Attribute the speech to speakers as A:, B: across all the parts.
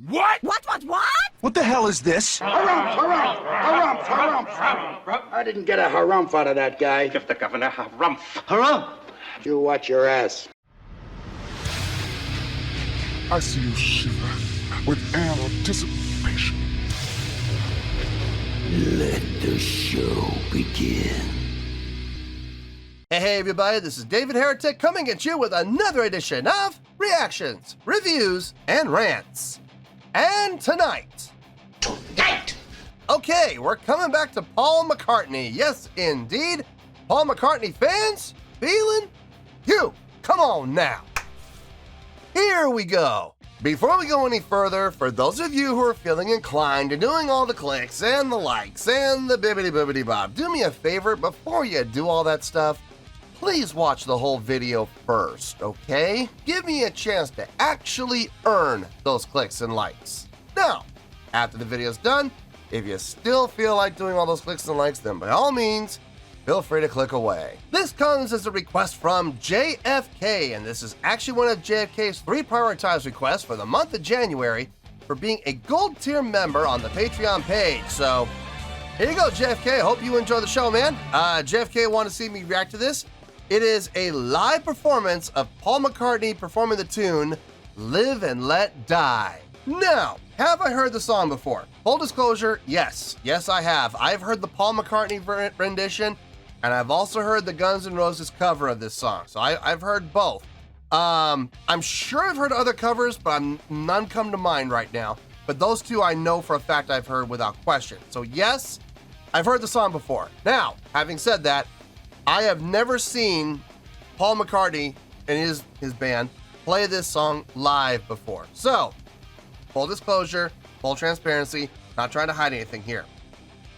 A: What?
B: What?
C: What the hell is this?
D: Harumph. I didn't get a harumph out of that guy.
A: Give the governor harumph.
C: Harumph!
D: You watch your ass.
E: I see you shiver with anticipation.
F: Let the show begin.
G: Hey everybody, this is David Heretic coming at you with another edition of Reactions, Reviews, and Rants. And tonight... Okay, we're coming back to Paul McCartney. Yes, indeed. Paul McCartney Fans FEELIN YOU. Come on now. Here we go. Before we go any further, for those of you who are feeling inclined to doing all the clicks and the likes and the bibbidi bob, do me a favor before you do all that stuff. Please watch the whole video first, okay? Give me a chance to actually earn those clicks and likes. Now, after the video's done, if you still feel like doing all those clicks and likes, then by all means, feel free to click away. This comes as a request from JFK, and this is actually one of JFK's 3 prioritized requests for the month of January for being a gold tier member on the Patreon page. So, here you go, JFK. Hope you enjoy the show, man. JFK wanted to see me react to this. It is a live performance of Paul McCartney performing the tune Live and Let Die. Now, have I heard the song before? Full disclosure, yes. Yes, I have. I've heard the Paul McCartney rendition, and I've also heard the Guns N' Roses cover of this song. So I've heard both. I'm sure I've heard other covers, but none come to mind right now. But those two I know for a fact I've heard without question. So yes, I've heard the song before. Now, having said that, I have never seen Paul McCartney and his band play this song live before. So, full disclosure, full transparency, not trying to hide anything here.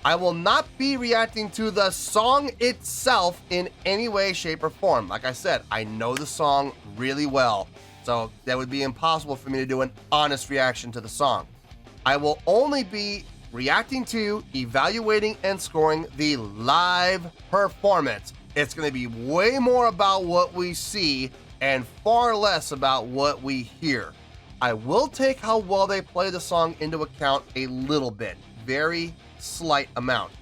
G: I will not be reacting to the song itself in any way, shape, or form. Like I said, I know the song really well, so that would be impossible for me to do an honest reaction to the song. I will only be reacting to, evaluating, and scoring the live performance. It's going to be way more about what we see and far less about what we hear. I will take how well they play the song into account a little bit, very slight amount,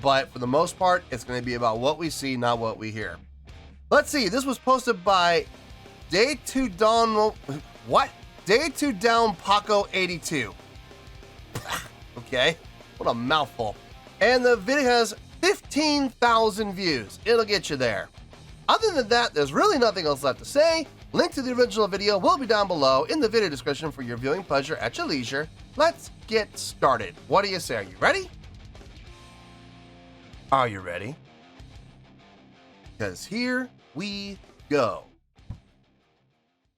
G: but for the most part, it's going to be about what we see, not what we hear. Let's see, this was posted by Day 2 Down Paco 82. Okay, what a mouthful. And the video has 15,000 views. It'll get you there. Other than that, there's really nothing else left to say. Link to the original video will be down below in the video description for your viewing pleasure at your leisure. Let's get started. What do you say? Are you ready? Are you ready? Because here we go.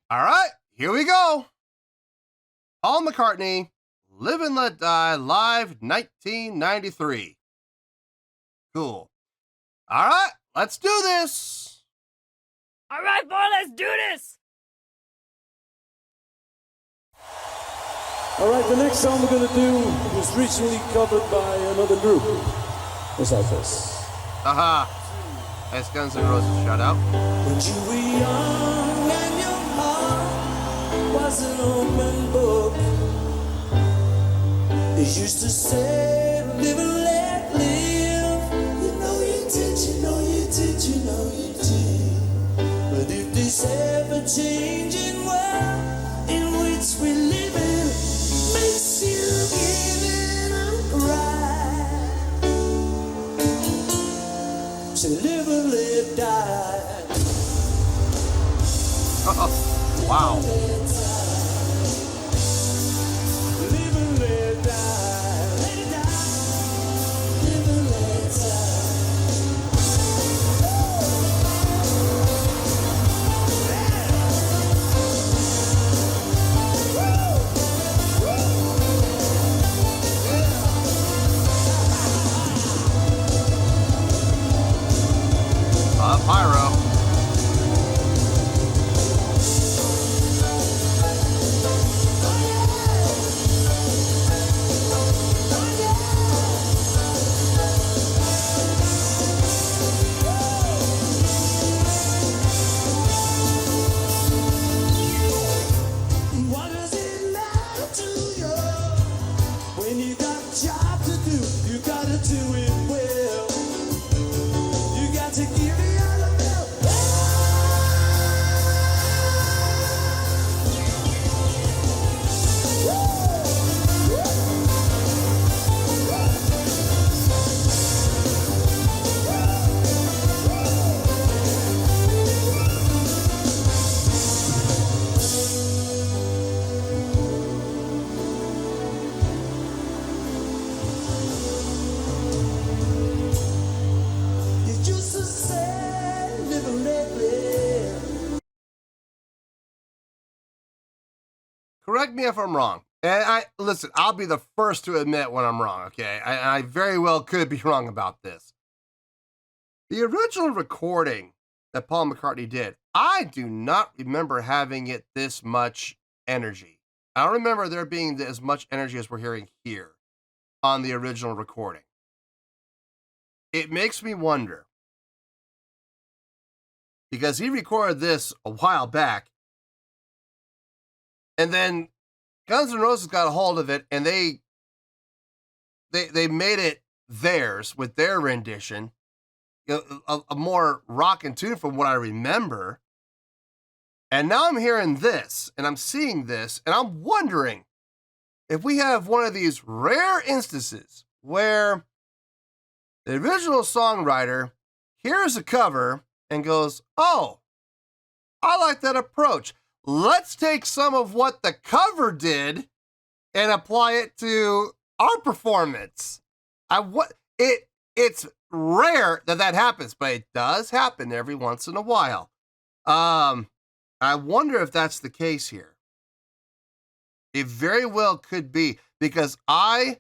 G: All right, here we go. Paul McCartney, Live and Let Die, live 1993. Cool. All right, let's do this.
B: All right, boy, let's do this.
H: All right, the next song we're going to do was recently covered by another group. It's like this.
G: That's Guns N' Roses, shout out.
H: When you were young and your heart was an open book, they used to say, live and let live. You know you did, you know you did, you know you did. But if this ever-changing world in which we live in makes you give in and cry, so live and let die.
G: Wow.
H: Live and let die. Let it die. Live and let die.
G: Pyro. correct me if I'm wrong. And listen, I'll be the first to admit when I'm wrong, okay? I very well could be wrong about this. The original recording that Paul McCartney did, I do not remember having it this much energy. I don't remember there being as much energy as we're hearing here on the original recording. It makes me wonder, because he recorded this a while back, and then Guns N' Roses got a hold of it, and they made it theirs with their rendition, a more rockin' tune from what I remember. And now I'm hearing this, and I'm seeing this, and I'm wondering if we have one of these rare instances where the original songwriter hears a cover and goes, oh, I like that approach. Let's take some of what the cover did and apply it to our performance. It's rare that happens, but it does happen every once in a while. I wonder if that's the case here. It very well could be, because I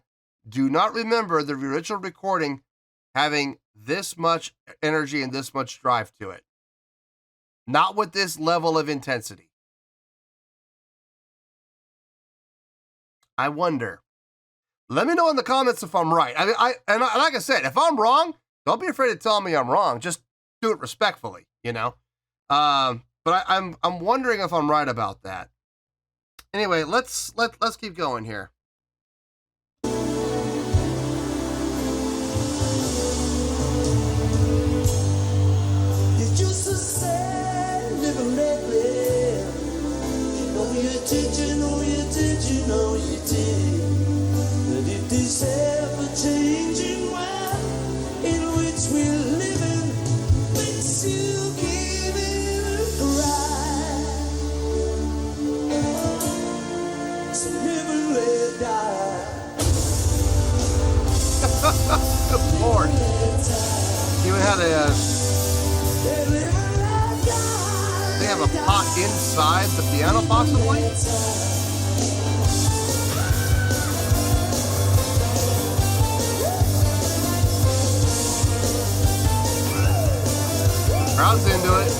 G: do not remember the original recording having this much energy and this much drive to it. Not with this level of intensity. I wonder. Let me know in the comments if I'm right. Like I said, if I'm wrong, don't be afraid to tell me I'm wrong. Just do it respectfully, you know. But I'm wondering if I'm right about that. Anyway, let's keep going here.
H: It's just a sad living lately. You know you did, you know you did, you know you did. But if this ever-changing world in which we're living makes you give it a cry, so live and let die.
G: Good Lord. You had they have a pot inside the piano, possibly? Crowd's into it.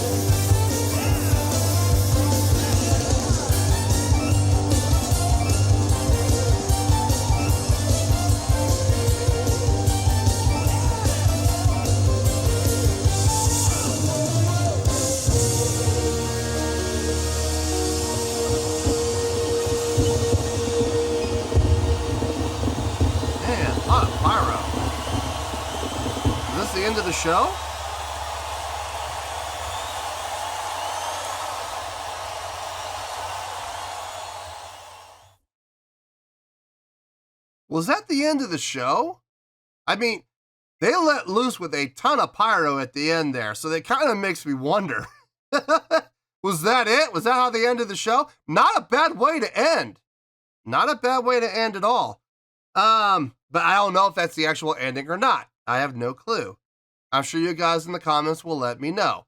G: Man, a lot of pyro. Is this the end of the show? Was that the end of the show? I mean, they let loose with a ton of pyro at the end there, so that kind of makes me wonder. Was that it? Was that how they ended the show? Not a bad way to end. Not a bad way to end at all. But I don't know if that's the actual ending or not. I have no clue. I'm sure you guys in the comments will let me know.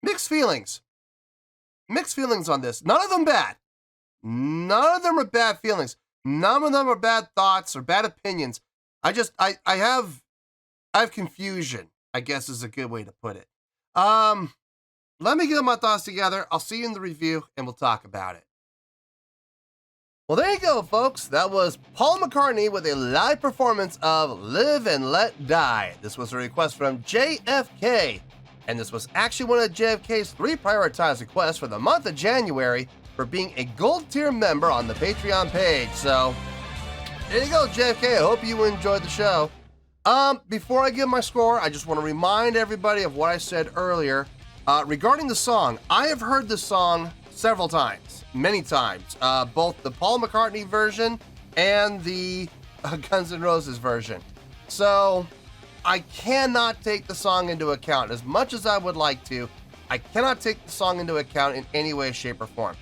G: Mixed feelings. Mixed feelings on this. None of them bad. None of them are bad feelings. None of them are bad thoughts or bad opinions. I have confusion, I guess is a good way to put it. Let me get my thoughts together. I'll see you in the review and we'll talk about it. Well, there you go, folks. That was Paul McCartney with a live performance of Live and Let Die. This was a request from JFK. And this was actually one of JFK's 3 prioritized requests for the month of January for being a gold tier member on the Patreon page. So, there you go, JFK. I hope you enjoyed the show. Before I give my score, I just want to remind everybody of what I said earlier. Regarding the song, I have heard this song several times, many times. Both the Paul McCartney version and the Guns N' Roses version. So, I cannot take the song into account. As much as I would like to, I cannot take the song into account in any way, shape, or form.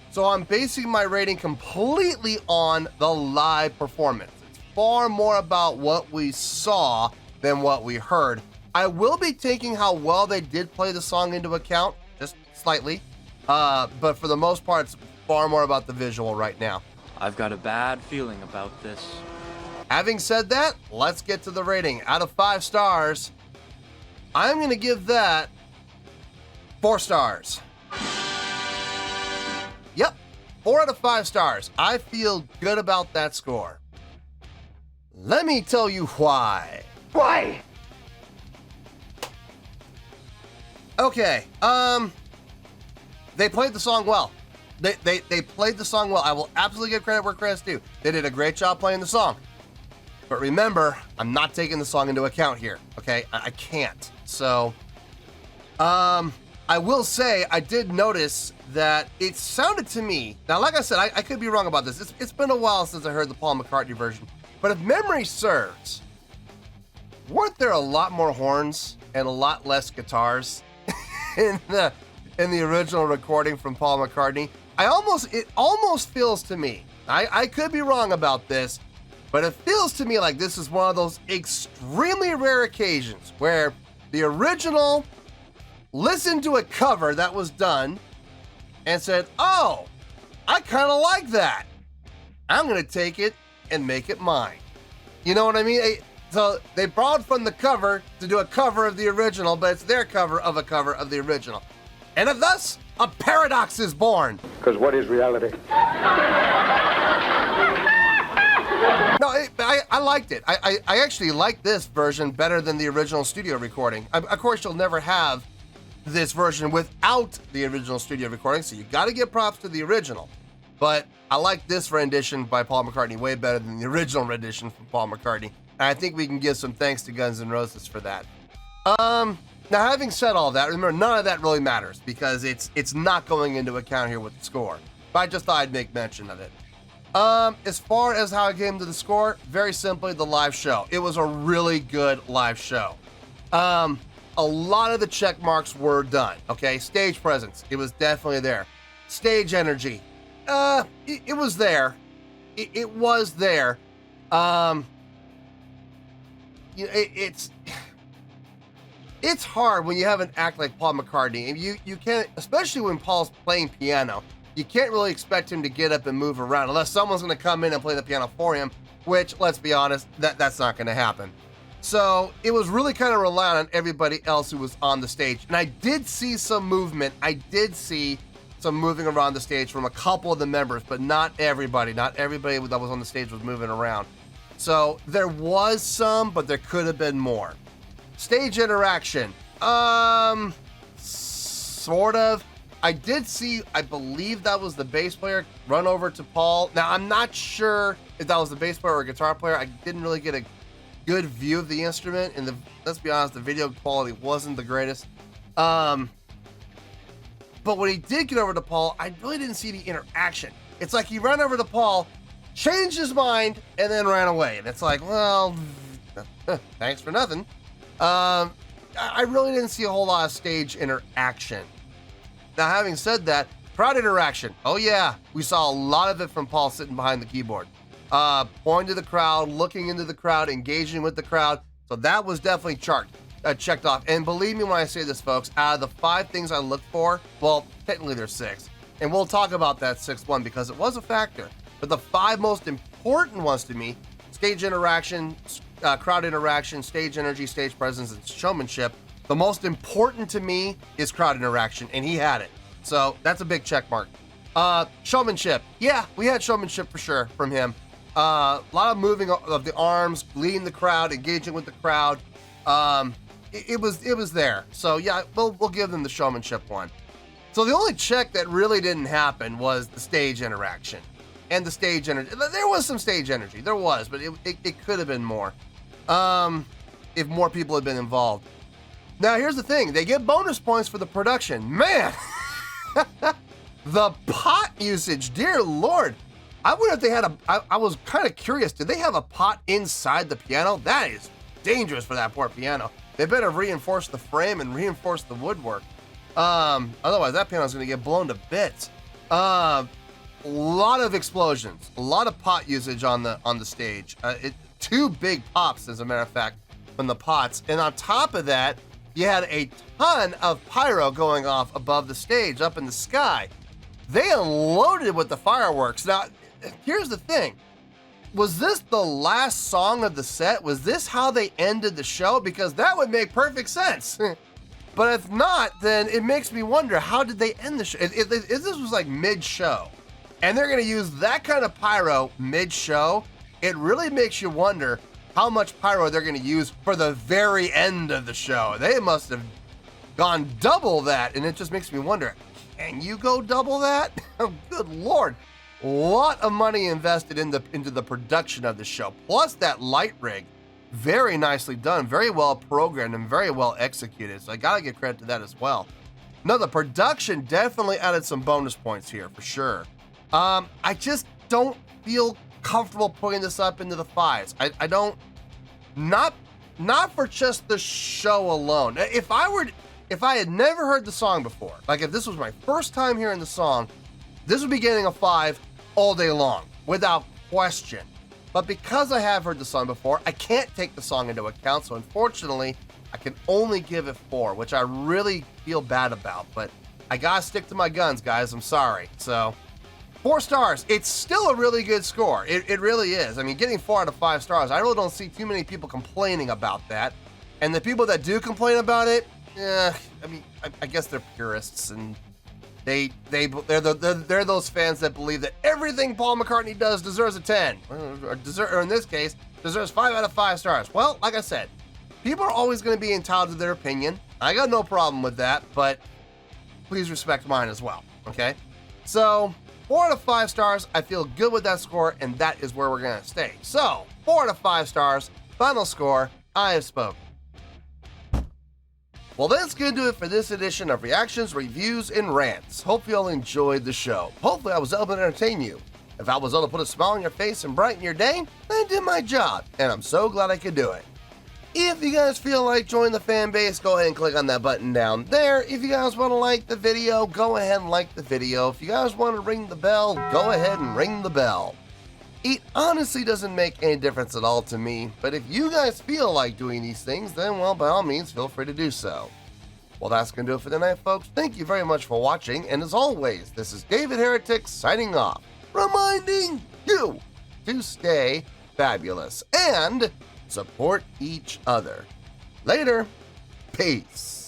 G: So I'm basing my rating completely on the live performance. It's far more about what we saw than what we heard. I will be taking how well they did play the song into account, just slightly. But for the most part, it's far more about the visual right now.
A: I've got a bad feeling about this.
G: Having said that, let's get to the rating. Out of 5 stars, I'm going to give that 4 stars. Yep, 4 out of 5 stars. I feel good about that score. Let me tell you why.
D: Why?
G: Okay, they played the song well. They played the song well. I will absolutely give credit where credit's due. They did a great job playing the song. But remember, I'm not taking the song into account here, okay? I can't. So, I will say I did notice that it sounded to me, now like I said, I could be wrong about this. It's been a while since I heard the Paul McCartney version. But if memory serves, weren't there a lot more horns and a lot less guitars in the original recording from Paul McCartney? It almost feels to me, I could be wrong about this, but it feels to me like this is one of those extremely rare occasions where the original listened to a cover that was done and said, oh, I kind of like that. I'm going to take it and make it mine. You know what I mean? So they borrowed from the cover to do a cover of the original, but it's their cover of a cover of the original. And thus, a paradox is born.
C: Because what is reality?
G: No, I liked it. I actually like this version better than the original studio recording. Of course, you'll never have this version without the original studio recording, so you got to give props to the original. But I like this rendition by Paul McCartney way better than the original rendition from Paul McCartney. And I think we can give some thanks to Guns N' Roses for that. Now, having said all that, remember, none of that really matters because it's not going into account here with the score. But I just thought I'd make mention of it. As far as how I came to the score, very simply, the live show. It was a really good live show. A lot of the check marks were done, okay? Stage presence, it was definitely there. Stage energy, it was there. It was there. It's hard when you have an act like Paul McCartney, and you can't, especially when Paul's playing piano, you can't really expect him to get up and move around unless someone's going to come in and play the piano for him, which, let's be honest, that's not going to happen. So it was really kind of relying on everybody else who was on the stage. And I did see some movement. I did see some moving around the stage from a couple of the members, but not everybody. Not everybody that was on the stage was moving around. So there was some, but there could have been more. Stage interaction. Sort of. I did see, I believe that was the bass player run over to Paul. Now, I'm not sure if that was the bass player or guitar player. I didn't really get a good view of the instrument, and let's be honest, the video quality wasn't the greatest. But when he did get over to Paul, I really didn't see the interaction. It's like he ran over to Paul, changed his mind, and then ran away. And it's like, well, thanks for nothing. I really didn't see a whole lot of stage interaction. Now, having said that, crowd interaction. Oh yeah, we saw a lot of it from Paul sitting behind the keyboard. Pointing to the crowd, looking into the crowd, engaging with the crowd. So that was definitely checked off. And believe me when I say this, folks, out of the 5 things I looked for, well, technically there's 6. And we'll talk about that 6th one because it was a factor. But the 5 most important ones to me, stage interaction, crowd interaction, stage energy, stage presence, and showmanship. The most important to me is crowd interaction, and he had it. So that's a big check mark. Showmanship. Yeah, we had showmanship for sure from him. A lot of moving of the arms, leading the crowd, engaging with the crowd. It was there. So yeah, we'll give them the showmanship one. So the only check that really didn't happen was the stage interaction and the stage energy. There was some stage energy, there was, but it could have been more if more people had been involved. Now here's the thing: they get bonus points for the production. Man, the pot usage, dear Lord. I wonder if they had I was kind of curious, did they have a pot inside the piano? That is dangerous for that poor piano. They better reinforce the frame and reinforce the woodwork. Otherwise that piano's gonna get blown to bits. A lot of explosions, a lot of pot usage on the stage. 2 big pops, as a matter of fact. from the pots. And on top of that, you had a ton of pyro going off above the stage, up in the sky. They unloaded with the fireworks. Now, here's the thing. Was this the last song of the set? Was this how they ended the show? Because that would make perfect sense. But if not, then it makes me wonder, how did they end the show? If this was like mid-show, and they're going to use that kind of pyro mid-show, it really makes you wonder how much pyro they're going to use for the very end of the show. They must have gone double that, and it just makes me wonder, can you go double that? Oh, good Lord. A lot of money invested into the production of the show, plus that light rig. Very nicely done, very well programmed, and very well executed. So I gotta give credit to that as well. No, the production definitely added some bonus points here for sure. I just don't feel comfortable putting this up into the 5s. I don't, not for just the show alone. If I had never heard the song before, like if this was my first time hearing the song, this would be getting a 5 all day long, without question. But because I have heard the song before, I can't take the song into account, so unfortunately, I can only give it 4, which I really feel bad about, but I gotta stick to my guns, guys, I'm sorry. So, 4 stars. It's still a really good score. It really is. I mean, getting 4 out of 5 stars, I really don't see too many people complaining about that. And the people that do complain about it, I guess they're purists, and they're those fans that believe that everything Paul McCartney does deserves a 10, or in this case, deserves 5 out of 5 stars. Well, like I said, people are always going to be entitled to their opinion. I got no problem with that, but please respect mine as well, okay? So, 4 out of 5 stars, I feel good with that score, and that is where we're going to stay. So, 4 out of 5 stars, final score, I have spoken. Well, that's going to do it for this edition of Reactions, Reviews, and Rants. Hope you all enjoyed the show. Hopefully I was able to entertain you. If I was able to put a smile on your face and brighten your day, I did my job, and I'm so glad I could do it. If you guys feel like joining the fan base, go ahead and click on that button down there. If you guys want to like the video, go ahead and like the video. If you guys want to ring the bell, go ahead and ring the bell. It honestly doesn't make any difference at all to me, but if you guys feel like doing these things, then, well, by all means, feel free to do so. Well, that's going to do it for tonight, folks. Thank you very much for watching, and as always, this is David Heretic signing off, reminding you to stay fabulous and support each other. Later. Peace.